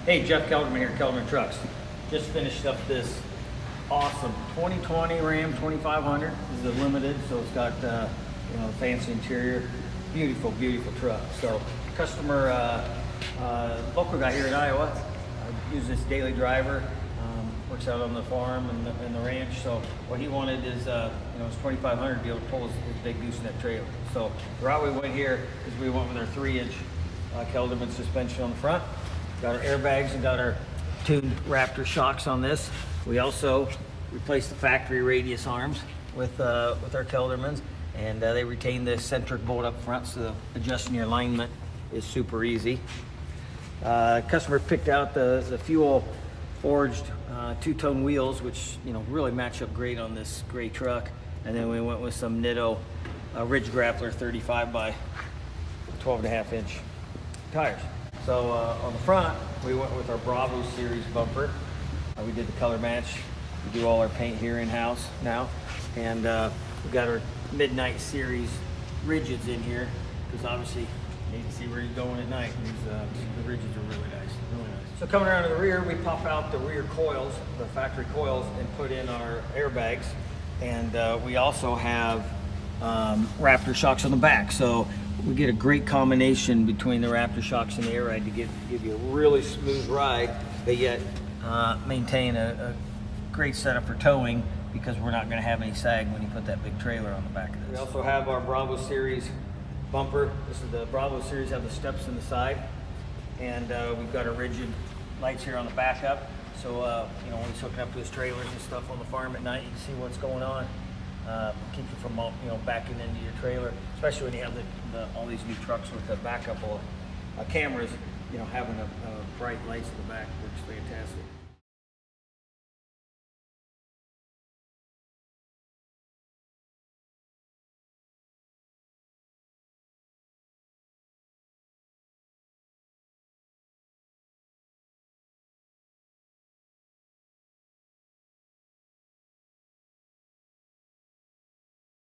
Hey, Jeff Kelderman here, Kelderman Trucks. Just finished up this awesome 2020 Ram 2500. This is a limited, so it's got fancy interior. Beautiful, beautiful truck. So customer, local guy here in Iowa, uses this daily driver. Works out on the farm and the ranch. So what he wanted is, his 2500 to be able to pull his big gooseneck trailer. So the route we went here is we went with our 3-inch Kelderman suspension on the front. Got our airbags and got our tuned Raptor shocks on this. We also replaced the factory radius arms with our Keldermans, and they retain the centric bolt up front, so adjusting your alignment is super easy. Customer picked out the fuel forged two-tone wheels, which really match up great on this gray truck. And then we went with some Nitto Ridge Grappler 35 by 12.5-inch tires. So on the front, we went with our Bravo Series bumper. We did the color match. We do all our paint here in-house now. And we got our Midnight Series rigids in here, because obviously you need to see where you're going at night. The rigids are really nice, really nice. So coming around to the rear, we pop out the rear coils, the factory coils, and put in our airbags. And we also have Raptor shocks on the back. So we get a great combination between the Raptor shocks and the air ride to give you a really smooth ride, but yet maintain a great setup for towing, because we're not going to have any sag when you put that big trailer on the back of this. We also have our Bravo Series bumper. This is the Bravo Series, have the steps in the side, and we've got our rigid lights here on the backup. So when he's hooking up to his trailers and stuff on the farm at night, you can see what's going on. Keep you from backing into your trailer, especially when you have all these new trucks with the backup cameras. Having a bright lights in the back works fantastic.